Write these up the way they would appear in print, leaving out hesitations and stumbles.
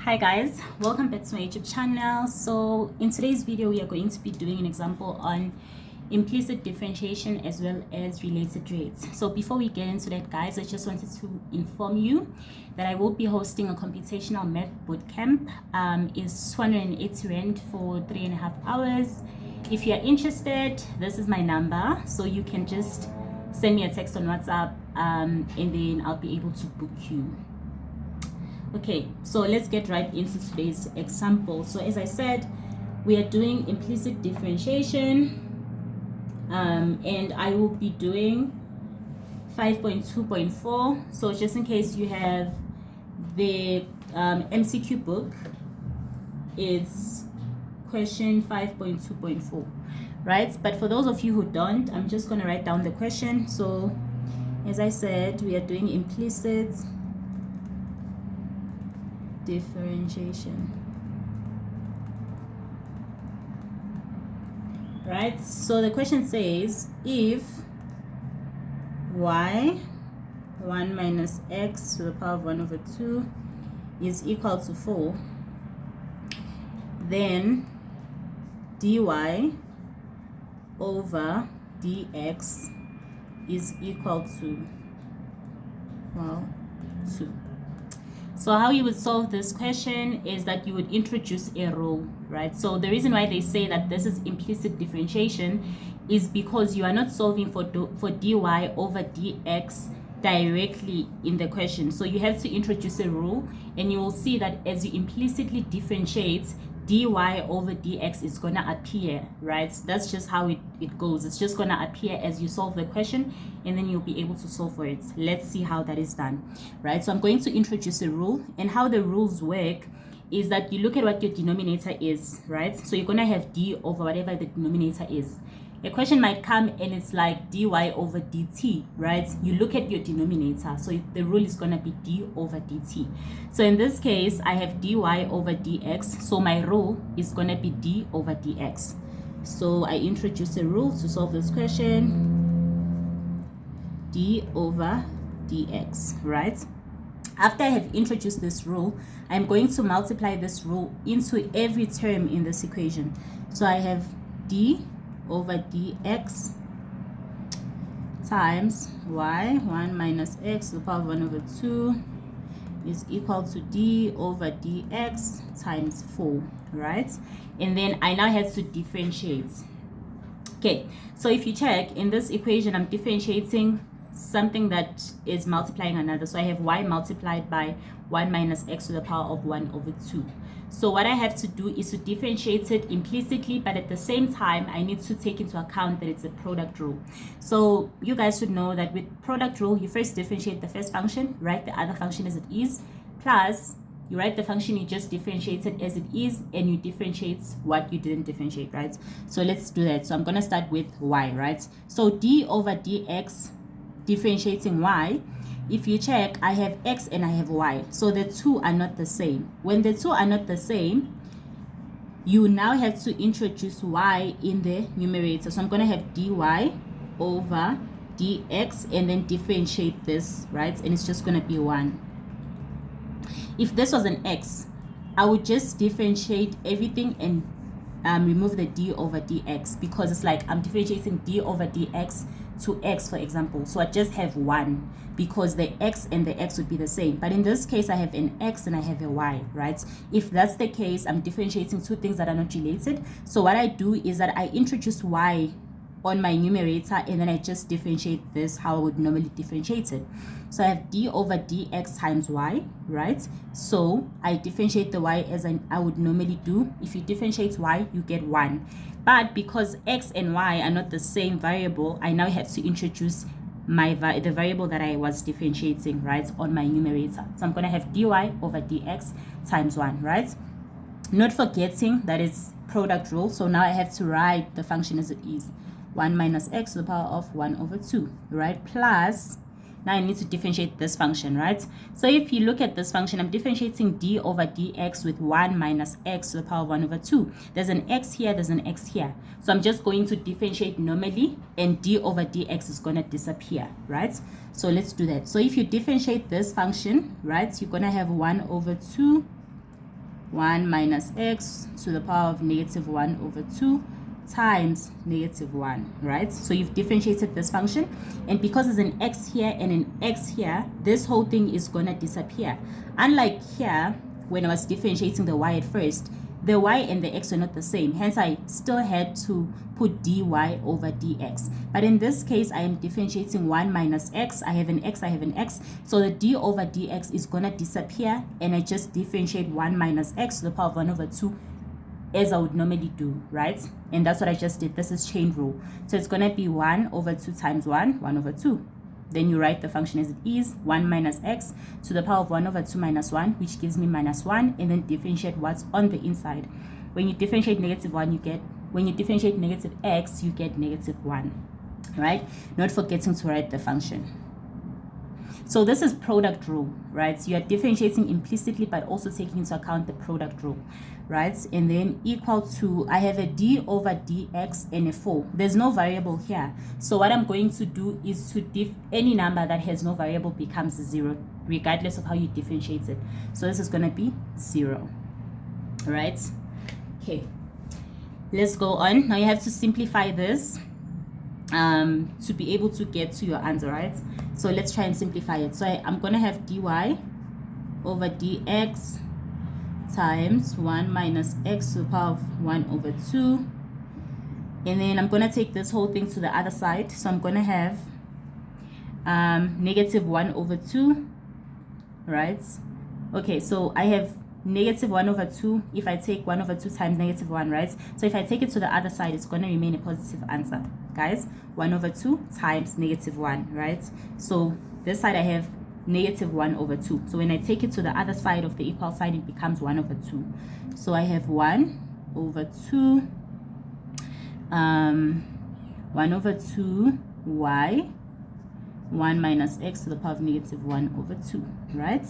Hi guys, welcome back to my YouTube channel. So in today's video we are going to be doing an example on implicit differentiation as well as related rates. So before we get into that guys, I just wanted to inform you that I will be hosting a computational math bootcamp. Is 280 rand for 3.5 hours. If you're interested, this is my number, so you can just send me a text on WhatsApp and then I'll be able to book you. Okay, so let's get right into today's example. So as I said, we are doing implicit differentiation, and I will be doing 5.2.4. so just in case you have the MCQ book, it's question 5.2.4, right? But for those of you who don't, I'm just going to write down the question. So as I said, we are doing implicit differentiation, right? So the question says, if y 1 minus x to the power of 1 over 2 is equal to 4, then dy over dx is equal to, well, 2. So how you would solve this question is that you would introduce a rule, right? So the reason why they say that this is implicit differentiation is because you are not solving for dy over dx directly in the question. So you have to introduce a rule, and you will see that as you implicitly differentiate, dy over dx is going to appear, right? That's just how it goes. It's just going to appear as you solve the question, and then you'll be able to solve for it. Let's see how that is done, right? So I'm going to introduce a rule, and how the rules work is that you look at what your denominator is, right? So you're going to have d over whatever the denominator is. A question might come and it's like dy over dt, right? You look at your denominator, so the rule is going to be d over dt. So in this case, I have dy over dx, so my rule is going to be d over dx. So I introduce a rule to solve this question, d over dx, right? After I have introduced this rule, I'm going to multiply this rule into every term in this equation. So I have d over dx times y 1 minus x to the power of 1 over 2 is equal to d over dx times 4, right? And then I now have to differentiate. Okay, so if you check in this equation, I'm differentiating something that is multiplying another. So I have y multiplied by 1 minus x to the power of 1 over 2. So what I have to do is to differentiate it implicitly, but at the same time, I need to take into account that it's a product rule. So you guys should know that with product rule, you first differentiate the first function, write the other function as it is, plus you write the function you just differentiated as it is, and you differentiate what you didn't differentiate, right? So let's do that. So I'm going to start with y, right? So d over dx, differentiating y, if you check, I have x and I have y, so the two are not the same. When the two are not the same, you now have to introduce y in the numerator. So I'm going to have dy over dx and then differentiate this, right? And it's just going to be 1. If this was an x, I would just differentiate everything and remove the d over dx, because it's like I'm differentiating d over dx to x, for example. So I just have 1 because the x and the x would be the same. But in this case, I have an x and I have a y, right? If that's the case, I'm differentiating two things that are not related. So what I do is that I introduce y on my numerator, and then I just differentiate this how I would normally differentiate it. So I have d over dx times y, right? So I differentiate the y as I would normally do. If you differentiate y, you get 1. But because x and y are not the same variable, I now have to introduce the variable that I was differentiating, right, on my numerator. So I'm going to have dy over dx times 1, right? Not forgetting that it's product rule, so now I have to write the function as it is. 1 minus x to the power of 1 over 2, right? Plus, now I need to differentiate this function, right? So if you look at this function, I'm differentiating d over dx with 1 minus x to the power of 1 over 2. There's an x here, there's an x here. So I'm just going to differentiate normally, and d over dx is going to disappear, right? So let's do that. So if you differentiate this function, right, you're going to have 1 over 2 1 minus x to the power of negative 1 over 2 times negative 1, right? So you've differentiated this function, and because there's an x here and an x here, this whole thing is gonna disappear. Unlike here, when I was differentiating the y at first, the y and the x are not the same, hence I still had to put dy over dx. But in this case, I am differentiating 1 minus x. I have an x, I have an x, so the d over dx is gonna disappear, and I just differentiate 1 minus x to the power of 1 over 2 as I would normally do, right? And that's what I just did. This is chain rule. So it's gonna be 1 over 2 times 1, 1 over 2. Then you write the function as it is, 1 minus x to the power of 1 over 2 minus 1, which gives me minus 1, and then differentiate what's on the inside. When you differentiate negative 1, you get, when you differentiate negative x, you get negative 1, right? Not forgetting to write the function. So this is product rule, right? So you are differentiating implicitly, but also taking into account the product rule, right? And then equal to, I have a d over dx and a 4. There's no variable here. So what I'm going to do is to any number that has no variable becomes 0, regardless of how you differentiate it. So this is going to be 0, right? Okay, let's go on. Now you have to simplify this to be able to get to your answer, right? So let's try and simplify it. So I'm gonna have dy over dx times 1 minus x to the power of 1 over 2, and then I'm gonna take this whole thing to the other side. So I'm gonna have negative 1 over 2, right? Okay, so I have negative 1 over 2 if I take 1 over 2 times negative 1, right? So if I take it to the other side, it's going to remain a positive answer, guys. 1 over 2 times negative 1, right? So this side I have negative 1 over 2. So when I take it to the other side of the equal sign, it becomes 1 over 2. So I have 1 over 2, 1 over 2 y, 1 minus x to the power of negative 1 over 2, right?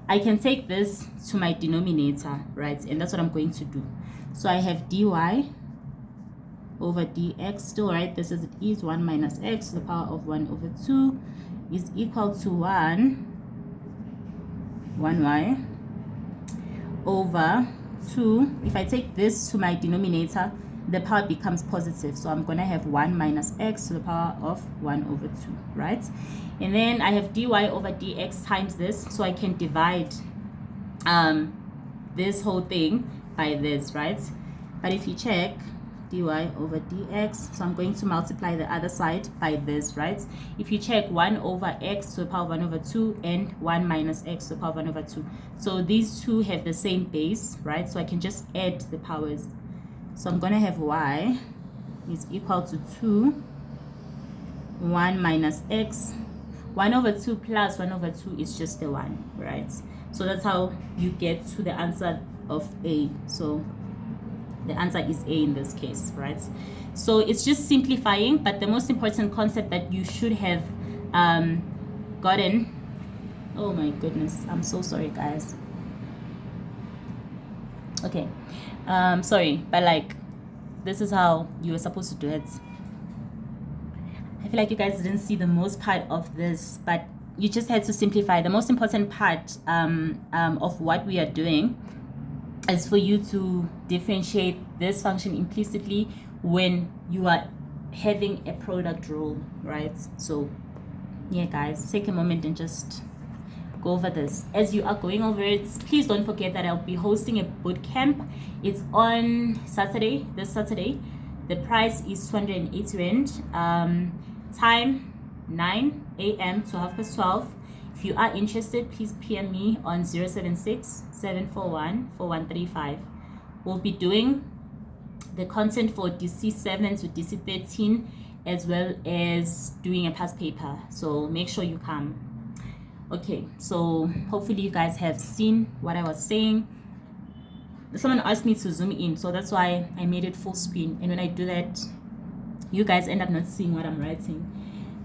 I can take this to my denominator, right? And that's what I'm going to do. So I have dy over dx still, right? This is, it is 1 minus x to the power of 1 over 2 is equal to 1y over 2. If I take this to my denominator, the power becomes positive. So I'm going to have 1 minus x to the power of 1 over 2, right? And then I have dy over dx times this, so I can divide this whole thing by this, right? But if you check dy over dx, so I'm going to multiply the other side by this, right? If you check 1 over x to the power of 1 over 2 and 1 minus x to the power of 1 over 2. So these two have the same base, right? So I can just add the powers. So I'm going to have y is equal to 2, 1 minus x. 1 over 2 plus 1 over 2 is just the 1, right? So that's how you get to the answer of A. So the answer is A in this case, right? So it's just simplifying, but the most important concept that you should have gotten, oh my goodness, I'm so sorry, guys. Okay, sorry, but like, this is how you were supposed to do it. I feel like you guys didn't see the most part of this, but you just had to simplify. The most important part of what we are doing is for you to differentiate this function implicitly when you are having a product rule, right? So yeah, guys, take a moment and just go over this. As you are going over it, please don't forget that I'll be hosting a boot camp. It's on Saturday, this Saturday. The price is 280 rand. Time 9 a.m. to 12:30. If you are interested, please PM me on 076-741-4135. We'll be doing the content for DC7 to DC13, as well as doing a past paper. So make sure you come. Okay, so hopefully you guys have seen what I was saying. Someone asked me to zoom in, so that's why I made it full screen. And when I do that, you guys end up not seeing what I'm writing.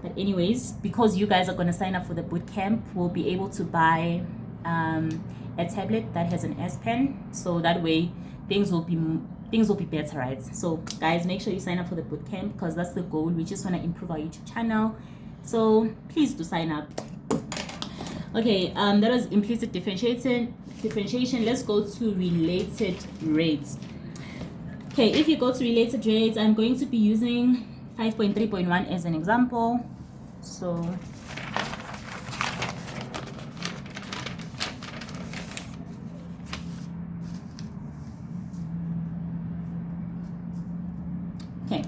But anyways, because you guys are going to sign up for the boot camp, we'll be able to buy a tablet that has an S Pen, so that way things will be better, right? So guys, make sure you sign up for the boot camp, because that's the goal. We just want to improve our YouTube channel, so please do sign up. Okay, that was implicit differentiation. differentiation, let's go to related rates. Okay, if you go to related rates, I'm going to be using 5.3.1 as an example. So okay,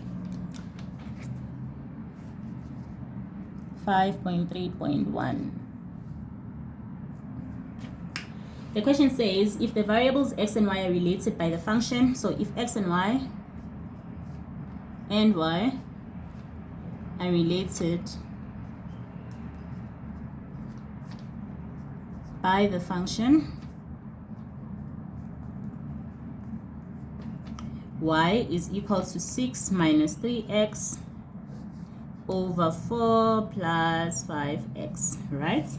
5.3.1. The question says if the variables x and y are related by the function, so if x and y are related by the function y is equal to 6 minus 3x over 4 plus 5x, right?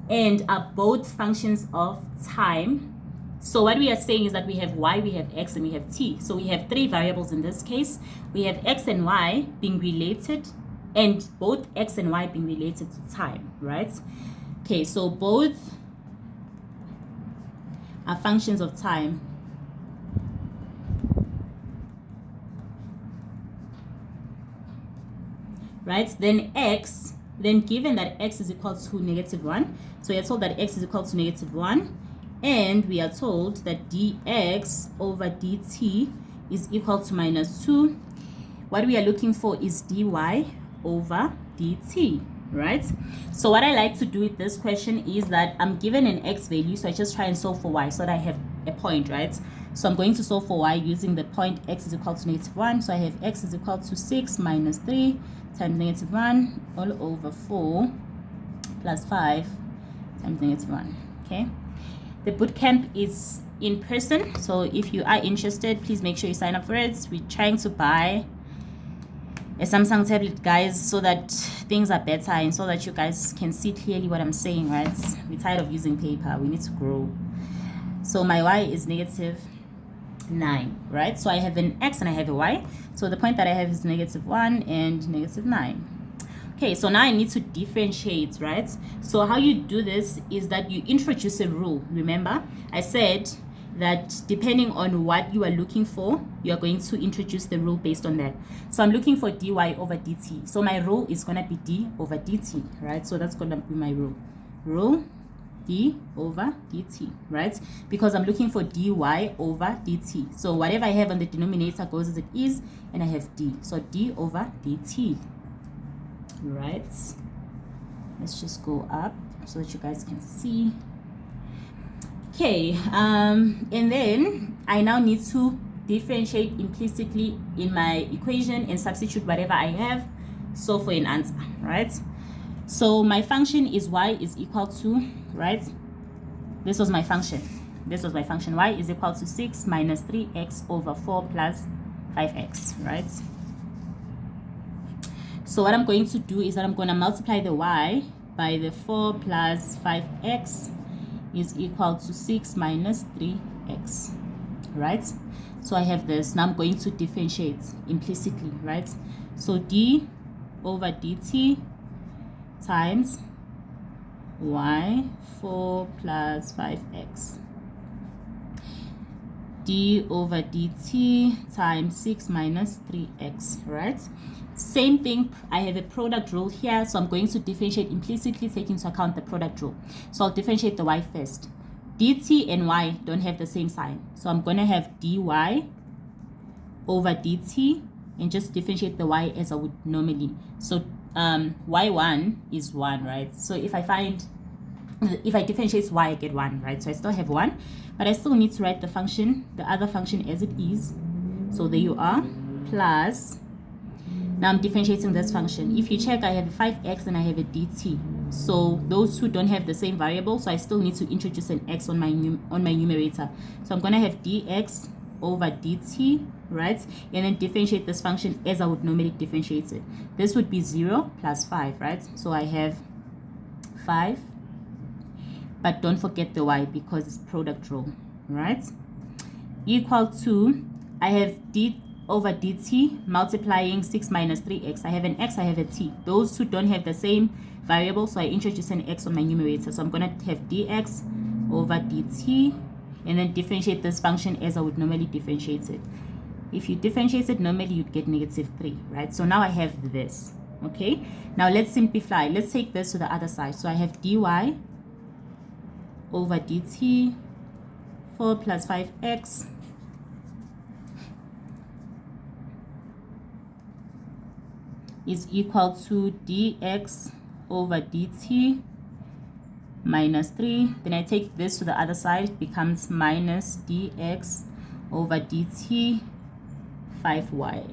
And are both functions of time. So what we are saying is that we have y, we have x, and we have t. So we have three variables in this case. We have x and y being related, and both x and y being related to time, right? Okay, so both are functions of time. Right? Then x, then given that x is equal to -1, so we are told that x is equal to -1, and we are told that dx over dt is equal to -2. What we are looking for is dy over dt, right? So what I like to do with this question is that I'm given an x value, so I just try and solve for y so that I have a point, right? So I'm going to solve for y using the point x is equal to -1. So I have x is equal to 6 minus 3 times -1 all over 4 plus 5 times -1. Okay, the bootcamp is in person, so if you are interested, please make sure you sign up for it. We're trying to buy a Samsung tablet, guys, so that things are better and so that you guys can see clearly what I'm saying, right? We're tired of using paper. We need to grow. So my y is -9, right? So I have an x and I have a y. So the point that I have is -1 and -9. Okay, so now I need to differentiate, right? So how you do this is that you introduce a rule. Remember, I said that depending on what you are looking for, you are going to introduce the rule based on that. So I'm looking for dy over dt. So my rule is going to be d over dt, right? So that's going to be my rule. Rule d over dt, right? Because I'm looking for dy over dt. So whatever I have on the denominator goes as it is, and I have d. So d over dt, right? Let's just go up so that you guys can see. Okay, and then I now need to differentiate implicitly in my equation and substitute whatever I have, so for an answer, right? So my function is y is equal to, right? This was my function. This was my function. Y is equal to 6 minus 3x over 4 plus 5x, right? So what I'm going to do is that I'm going to multiply the y by the 4 plus 5x is equal to 6 minus 3x, right? So I have this. Now I'm going to differentiate implicitly, right? So d over dt times y 4 plus 5x, d over dt times 6 minus 3x, right? Same thing, I have a product rule here, so I'm going to differentiate implicitly taking into account the product rule. So I'll differentiate the y first. Dt and y don't have the same sign, so I'm going to have dy over dt and just differentiate the y as I would normally. So y1 is 1, right? So if I differentiate y, I get 1, right? So I still have 1, but I still need to write the function, the other function as it is. So there you are, plus, now I'm differentiating this function. If you check, I have a 5x and I have a dt. So those two don't have the same variable, so I still need to introduce an x on my numerator. So I'm going to have dx over dt, right? And then differentiate this function as I would normally differentiate it. This would be 0 plus 5, right? So I have 5, but don't forget the y because it's product rule, right? Equal to, I have d over dt multiplying 6 minus 3x. I have an x, I have a t. Those two don't have the same variable, so I introduce an x on my numerator. So I'm going to have dx over dt, and then differentiate this function as I would normally differentiate it. If you differentiate it normally, you'd get -3, right? So now I have this, okay? Now let's simplify. Let's take this to the other side. So I have dy over dt, 4 plus 5x is equal to dx over dt minus 3. Then I take this to the other side, it becomes minus dx over dt 5y,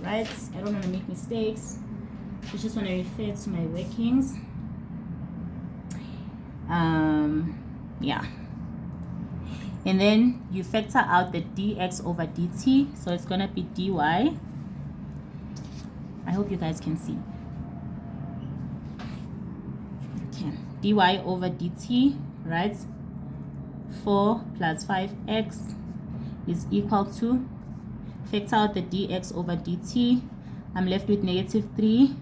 right? I don't want to make mistakes. I just want to refer to my workings. Yeah. And then you factor out the dx over dt, so it's gonna be dy. I hope you guys can see. Okay, dy over dt, right? 4 plus 5x is equal to, factor out the dx over dt, I'm left with -3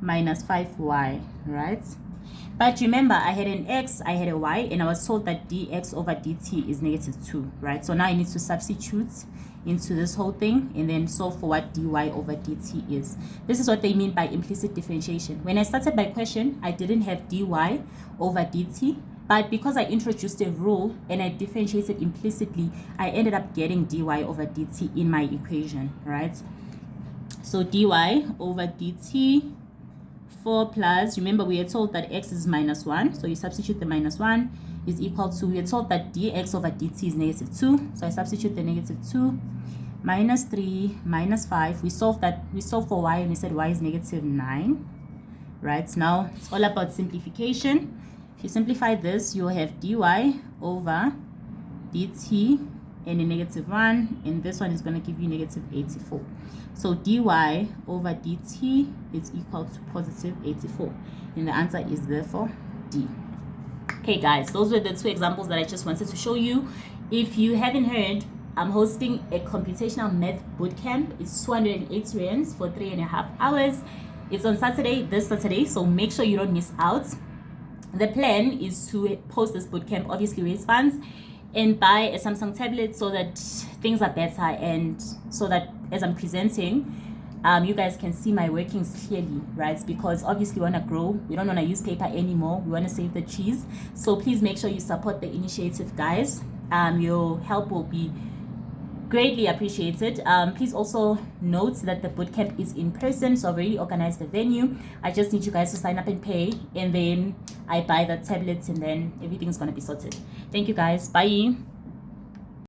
minus 5y, right? But remember, I had an x, I had a y, and I was told that dx over dt is -2, right? So now I need to substitute into this whole thing and then solve for what dy over dt is. This is what they mean by implicit differentiation. When I started my question, I didn't have dy over dt, but because I introduced a rule and I differentiated implicitly, I ended up getting dy over dt in my equation, right? So dy over dt, 4 plus, remember we are told that x is -1, so you substitute the -1 is equal to, we are told that dx over dt is -2, so I substitute the -2, minus 3 minus 5. We solve for y and we said y is -9, right? Now it's all about simplification. If you simplify this, you'll have dy over dt and a -1, and this one is going to give you -84. So dy over dt is equal to +84, and the answer is therefore D. Okay guys, those were the two examples that I just wanted to show you. If you haven't heard, I'm hosting a computational math bootcamp. It's 280 rands for 3.5 hours. It's on Saturday, this Saturday, so make sure you don't miss out. The plan is to post this bootcamp, obviously raise funds, and buy a Samsung tablet so that things are better, and so that as I'm presenting, you guys can see my workings clearly, right? Because obviously we want to grow. We don't want to use paper anymore. We want to save the trees. So please make sure you support the initiative, guys. Your help will be greatly appreciated. Please also note that the bootcamp is in person, so I've already organized the venue. I just need you guys to sign up and pay, and then I buy the tablets, and then everything's going to be sorted. Thank you guys. Bye.